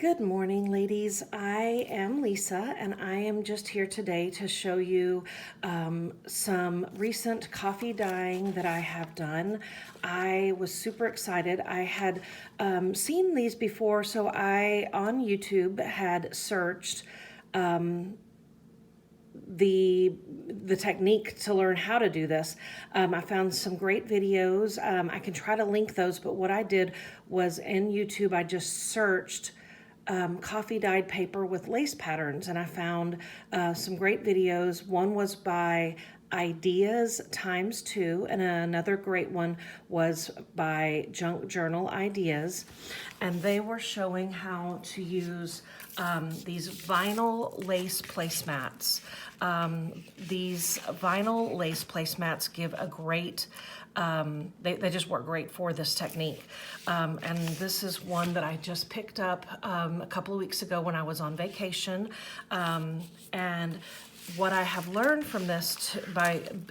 Good morning, ladies. I am Lisa, and I am just here today to show you some recent coffee dyeing that I have done. I was super excited. I had seen these before, so I, on YouTube, had searched the technique to learn how to do this. I found some great videos. I can try to link those, but what I did was in YouTube, I just searched coffee dyed paper with lace patterns, and I found some great videos. One was by Ideas Times Two, and another great one was by Junk Journal Ideas, and they were showing how to use these vinyl lace placemats. These vinyl lace placemats give a great they just work great for this technique. And this is one that I just picked up a couple of weeks ago when I was on vacation. And what I have learned from this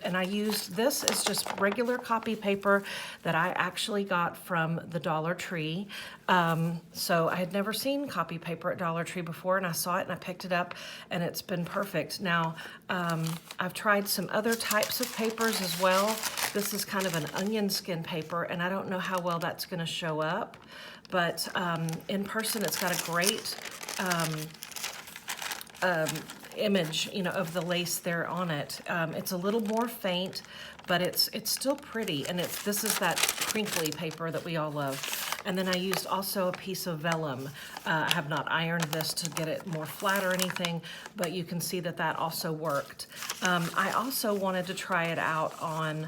and I used this as just regular copy paper that I actually got from the Dollar Tree. So I had never seen copy paper at Dollar Tree before, and I saw it and I picked it up, and it's been perfect. Now, I've tried some other types of papers as well. This is kind of an onion skin paper, and I don't know how well that's going to show up, but in person it's got a great image, of the lace there on it. It's a little more faint, but it's still pretty, and this is that crinkly paper that we all love. And then I used also a piece of vellum. I have not ironed this to get it more flat or anything, but you can see that that also worked. I also wanted to try it out on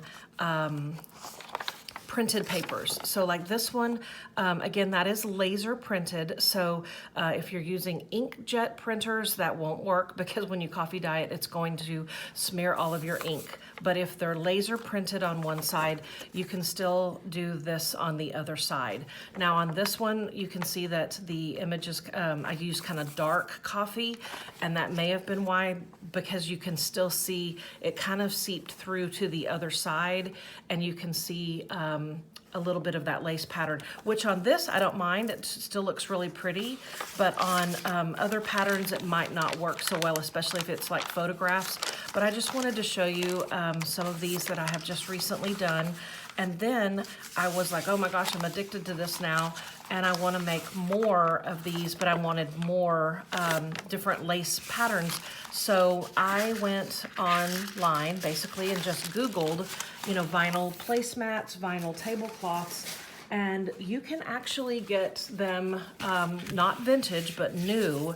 printed papers. So like this one, again, that is laser printed. So if you're using inkjet printers, that won't work because when you coffee dye it, it's going to smear all of your ink. But if they're laser printed on one side, you can still do this on the other side. Now on this one, you can see that the images, I used kind of dark coffee, and that may have been why, because you can still see it kind of seeped through to the other side, and you can see a little bit of that lace pattern, which on this I don't mind. It still looks really pretty, but on other patterns it might not work so well, especially if it's like photographs. But I just wanted to show you some of these that I have just recently done. And then I was like, oh my gosh, I'm addicted to this now, and I want to make more of these, but I wanted more different lace patterns. So I went online basically and just Googled, vinyl placemats, vinyl tablecloths, and you can actually get them not vintage, but new,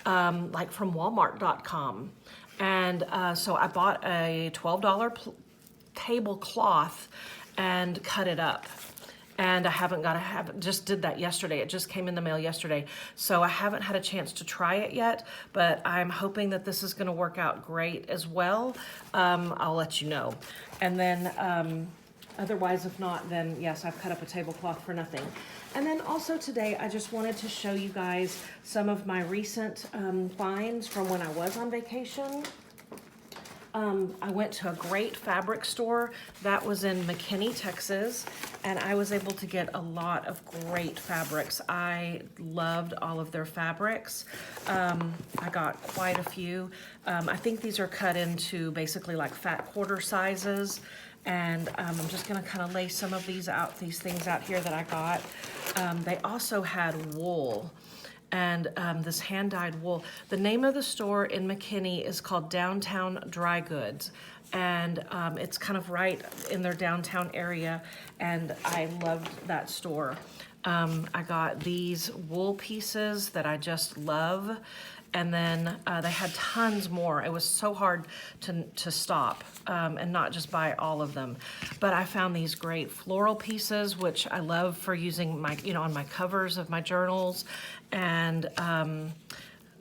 like from Walmart.com. And so I bought a $12 tablecloth and cut it up. And I just did that yesterday. It just came in the mail yesterday. So I haven't had a chance to try it yet, but I'm hoping that this is gonna work out great as well. I'll let you know. And then otherwise, if not, then yes, I've cut up a tablecloth for nothing. And then also today, I just wanted to show you guys some of my recent finds from when I was on vacation. I went to a great fabric store that was in McKinney, Texas, and I was able to get a lot of great fabrics. I loved all of their fabrics. I got quite a few. I think these are cut into basically like fat quarter sizes, and I'm just gonna kind of lay some of these things out here that I got. They also had wool. And this hand-dyed wool. The name of the store in McKinney is called Downtown Dry Goods, and it's kind of right in their downtown area, and I loved that store. I got these wool pieces that I just love, and then they had tons more. It was so hard to stop and not just buy all of them. But I found these great floral pieces, which I love for using on my covers of my journals. And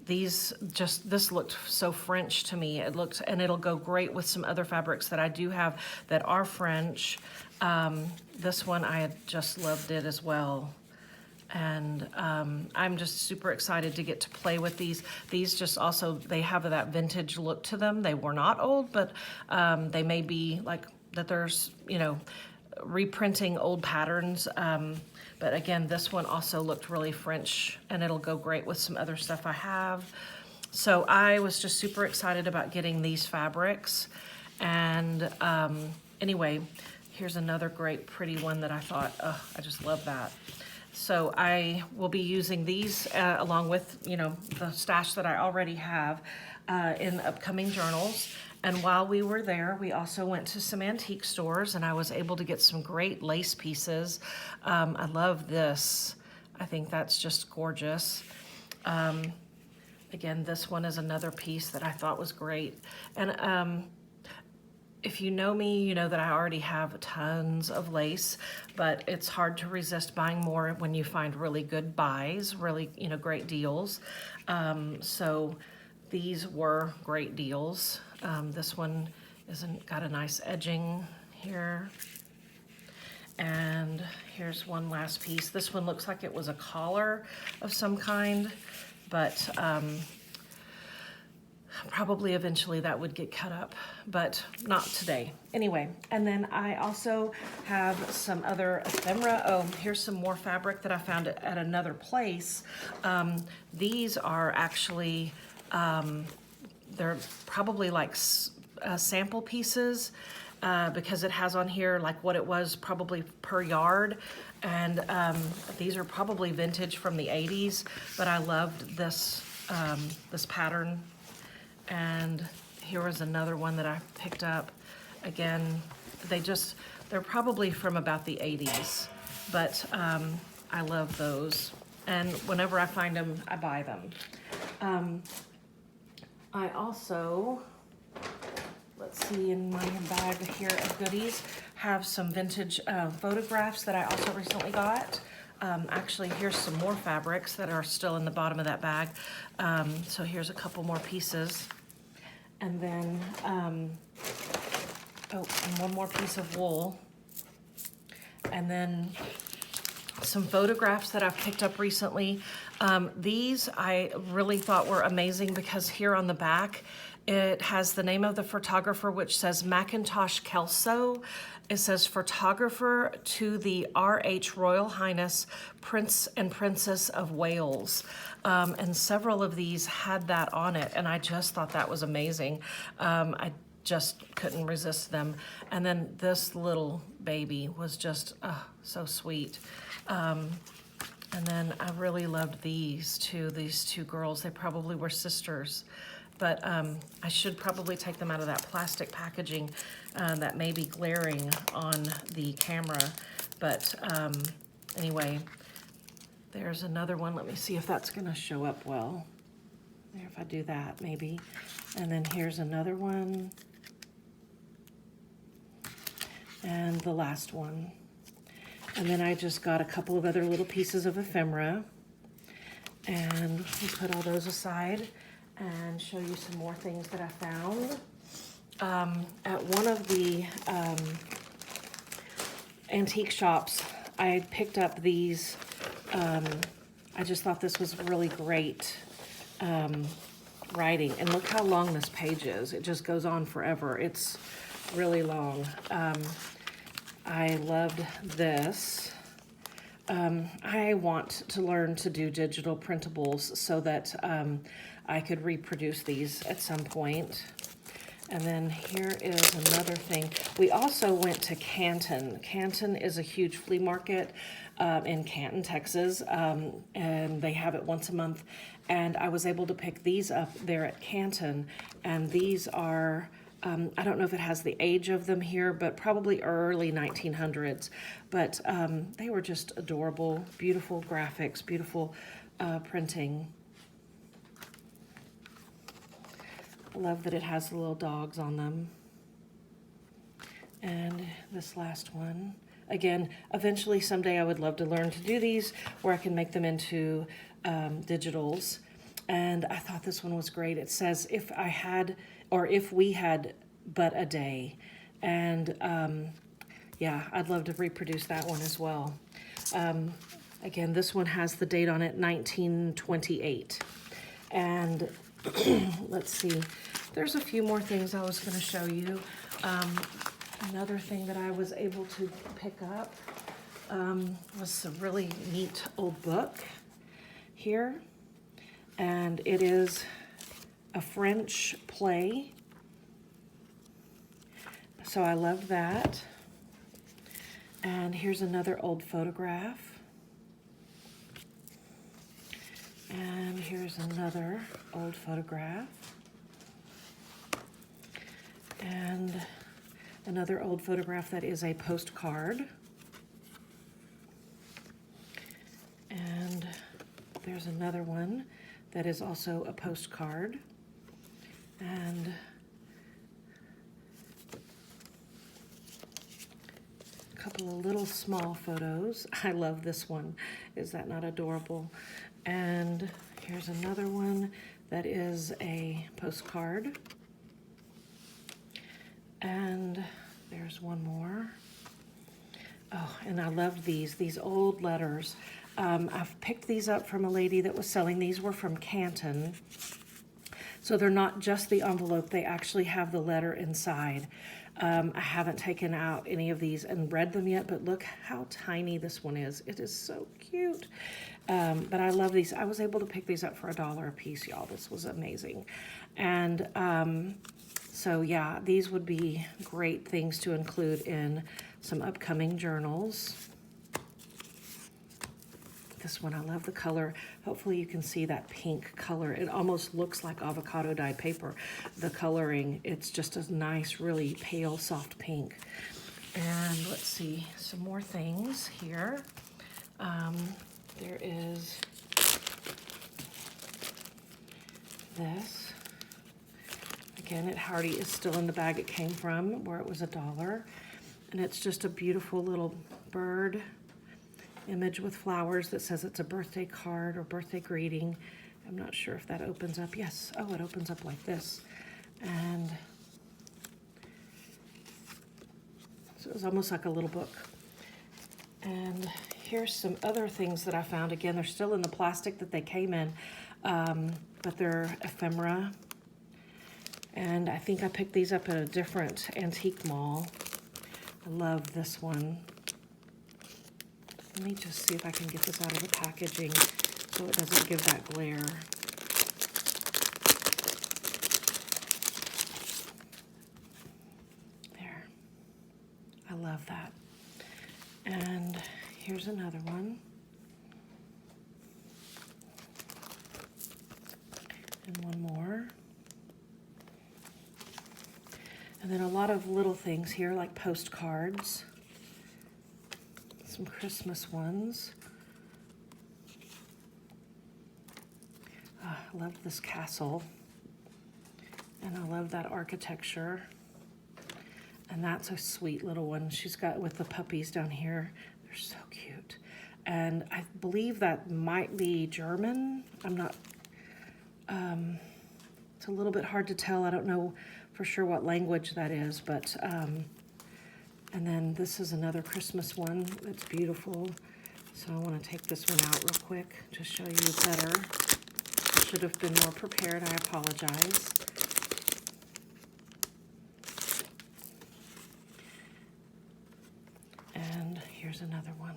this looked so French to me. And it'll go great with some other fabrics that I do have that are French. This one, I had just loved it as well. And I'm just super excited to get to play with these. These just also, they have that vintage look to them. They were not old, but they may be like that there's, reprinting old patterns. But again, this one also looked really French, and it'll go great with some other stuff I have. So I was just super excited about getting these fabrics. And anyway, here's another great pretty one that I thought, oh, I just love that. So I will be using these along with, you know, the stash that I already have in upcoming journals. And while we were there, we also went to some antique stores, and I was able to get some great lace pieces. I love this. I think that's just gorgeous. Again, this one is another piece that I thought was great. And if you know me, you know that I already have tons of lace, but it's hard to resist buying more when you find really good buys, really, you know, great deals. So these were great deals. This one got a nice edging here. And here's one last piece. This one looks like it was a collar of some kind, but probably eventually that would get cut up, but not today. Anyway, and then I also have some other ephemera. Oh, here's some more fabric that I found at another place. These are actually, they're probably like sample pieces because it has on here like what it was probably per yard. And these are probably vintage from the 80s, but I loved this, this pattern. And here was another one that I picked up. Again, they're probably from about the 80s, but I love those. And whenever I find them, I buy them. I also, let's see, in my bag here of goodies, have some vintage photographs that I also recently got. Actually, here's some more fabrics that are still in the bottom of that bag. So here's a couple more pieces. And then, and one more piece of wool. And then some photographs that I've picked up recently. These I really thought were amazing because here on the back, it has the name of the photographer, which says Macintosh Kelso. It says photographer to the R.H. Royal Highness Prince and Princess of Wales. And several of these had that on it, and I just thought that was amazing. I just couldn't resist them. And then this little baby was just so sweet. And then I really loved these two girls. They probably were sisters. But I should probably take them out of that plastic packaging that may be glaring on the camera. But anyway, there's another one. Let me see if that's gonna show up well. There, if I do that, maybe. And then here's another one. And the last one. And then I just got a couple of other little pieces of ephemera. And we'll put all those aside and show you some more things that I found. At one of the antique shops, I picked up these. I just thought this was really great writing. And look how long this page is. It just goes on forever. It's really long. I loved this. I want to learn to do digital printables so that I could reproduce these at some point. And then here is another thing. We also went to Canton. Canton is a huge flea market in Canton, Texas, and they have it once a month. And I was able to pick these up there at Canton, and these are, I don't know if it has the age of them here, but probably early 1900s. But they were just adorable, beautiful graphics, beautiful printing. I love that it has the little dogs on them. And this last one. Again, eventually someday I would love to learn to do these where I can make them into digitals. And I thought this one was great. It says, if we had but a day. And yeah, I'd love to reproduce that one as well. Again, this one has the date on it, 1928. And let's see, there's a few more things I was going to show you. Another thing that I was able to pick up was a really neat old book here, and it is a French play, so I love that. And here's another old photograph. And here's another old photograph. And another old photograph that is a postcard. And there's another one that is also a postcard. And a couple of little small photos. I love this one. Is that not adorable? And here's another one that is a postcard. And there's one more. Oh, and I love these old letters. I've picked these up from a lady that was selling. These were from Canton. So they're not just the envelope, they actually have the letter inside. I haven't taken out any of these and read them yet, but look how tiny this one is. It is so cute. But I love these. I was able to pick these up for $1 a piece, y'all. This was amazing. And so yeah, these would be great things to include in some upcoming journals. This one, I love the color. Hopefully you can see that pink color. It almost looks like avocado dyed paper. The coloring, it's just a nice, really pale, soft pink. And let's see, some more things here. There is this. Again, at Hardy is still in the bag it came from, where it was $1. And it's just a beautiful little bird image with flowers that says it's a birthday card or birthday greeting. I'm not sure if that opens up. Yes. Oh, it opens up like this. And so it's almost like a little book. And here's some other things that I found. Again, they're still in the plastic that they came in, but they're ephemera. And I think I picked these up at a different antique mall. I love this one. Let me just see if I can get this out of the packaging so it doesn't give that glare. There. I love that. And here's another one. And one more. And then a lot of little things here like postcards. Some Christmas ones. I love this castle. And I love that architecture. And that's a sweet little one she's got with the puppies down here. They're so cute. And I believe that might be German. I'm not, it's a little bit hard to tell. I don't know for sure what language that is, but, and then this is another Christmas one that's beautiful. So I want to take this one out real quick to show you better. I should have been more prepared. I apologize. And here's another one.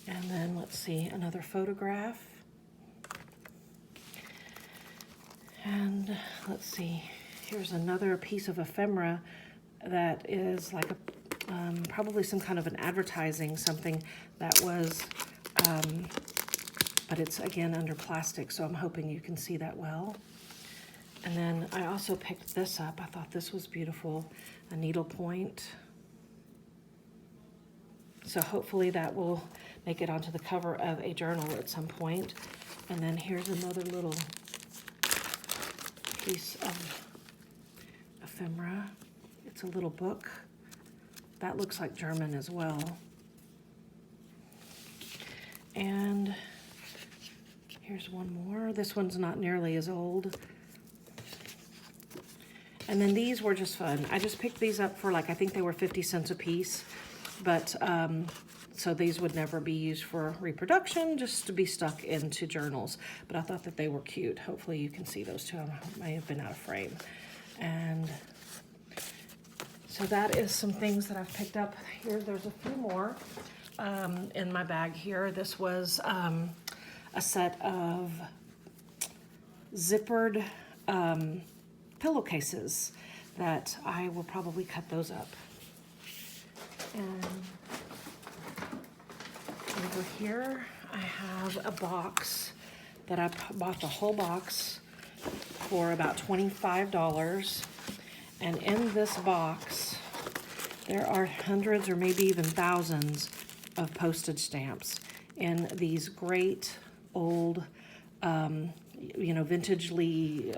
And then let's see, another photograph. And let's see, here's another piece of ephemera that is like a probably some kind of an advertising, something that was, but it's again under plastic, so I'm hoping you can see that well. And then I also picked this up. I thought this was beautiful, a needlepoint. So hopefully that will make it onto the cover of a journal at some point. And then here's another little piece of ephemera. It's a little book. That looks like German as well. And here's one more. This one's not nearly as old. And then these were just fun. I just picked these up for like, I think they were 50 cents a piece. But, so these would never be used for reproduction, just to be stuck into journals. But I thought that they were cute. Hopefully you can see those two. I may have been out of frame. And So that is some things that I've picked up here. There's a few more in my bag here. This was a set of zippered pillowcases that I will probably cut those up. And over here, I have a box that I bought the whole box for about $25. And in this box, there are hundreds or maybe even thousands of postage stamps in these great old, vintagely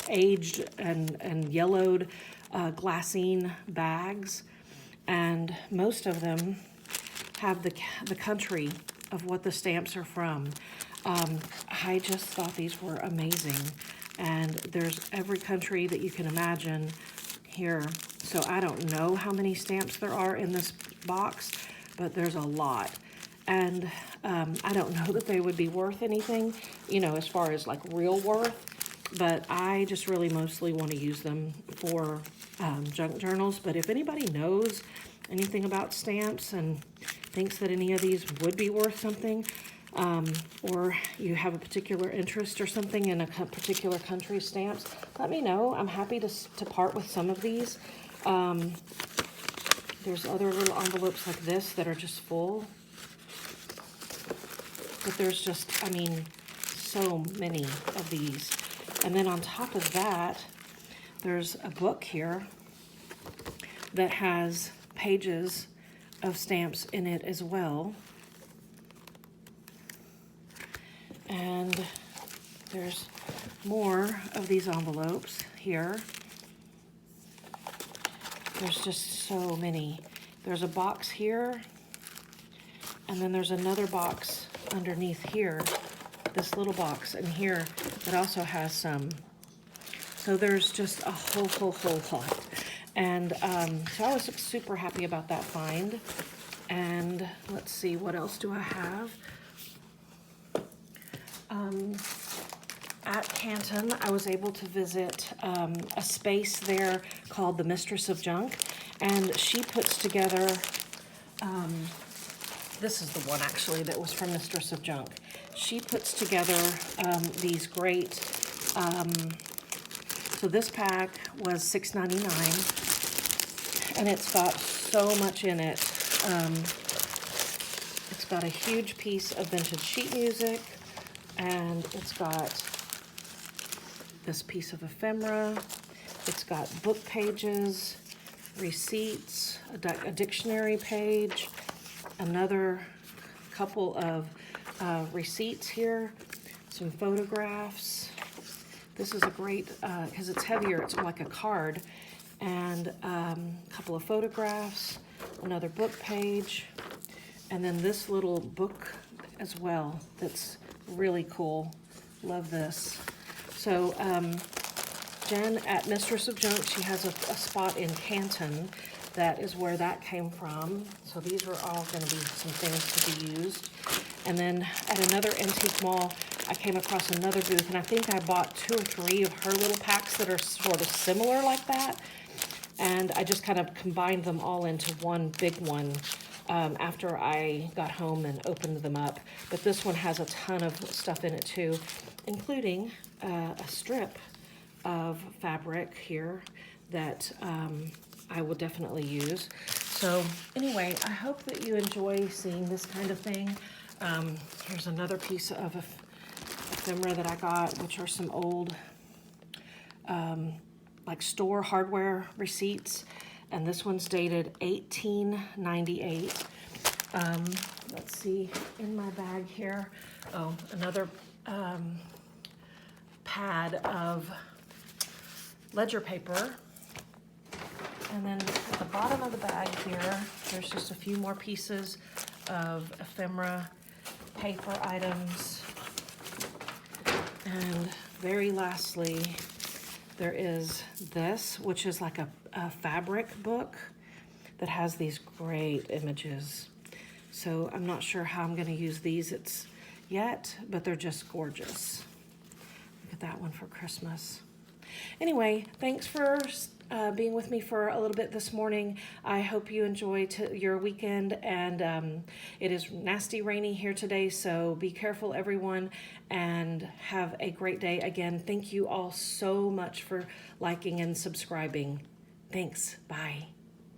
aged and yellowed glassine bags. And most of them have the country of what the stamps are from. I just thought these were amazing. And there's every country that you can imagine here. So I don't know how many stamps there are in this box, but there's a lot. And I don't know that they would be worth anything, as far as like real worth, but I just really mostly want to use them for junk journals. But if anybody knows anything about stamps and thinks that any of these would be worth something, or you have a particular interest or something in a particular country's stamps, let me know. I'm happy to part with some of these. There's other little envelopes like this that are just full. But there's just, so many of these. And then on top of that, there's a book here that has pages of stamps in it as well. And there's more of these envelopes here. There's just so many. There's a box here, and then there's another box underneath here, this little box in here that also has some. So there's just a whole lot. And so I was super happy about that find. And let's see, what else do I have? At Canton, I was able to visit a space there called the Mistress of Junk, and she puts together, this is the one actually that was from Mistress of Junk. She puts together these great, so this pack was $6.99, and it's got so much in it. It's got a huge piece of vintage sheet music, and it's got this piece of ephemera. It's got book pages, receipts, a dictionary page, another couple of receipts here, some photographs. This is a great, because it's heavier, it's like a card, and a couple of photographs, another book page, and then this little book as well that's really cool. Love this. So Jen at Mistress of Junk, she has a spot in Canton. That is where that came from. So these are all going to be some things to be used. And then at another antique mall, I came across another booth, and I think I bought 2 or 3 of her little packs that are sort of similar like that. And I just kind of combined them all into one big one after I got home and opened them up. But this one has a ton of stuff in it too, including a strip of fabric here that I will definitely use. So anyway, I hope that you enjoy seeing this kind of thing. Here's another piece of ephemera that I got, which are some old like store hardware receipts, and this one's dated 1898. Let's see, in my bag here, oh, another pad of ledger paper. And then at the bottom of the bag here, there's just a few more pieces of ephemera paper items. And very lastly, there is this, which is like a fabric book that has these great images. So I'm not sure how I'm going to use these yet, but they're just gorgeous. Look at that one for Christmas. Anyway, thanks for being with me for a little bit this morning. I hope you enjoy your weekend, and it is nasty rainy here today, so be careful, everyone, and have a great day. Again, thank you all so much for liking and subscribing. Thanks. Bye.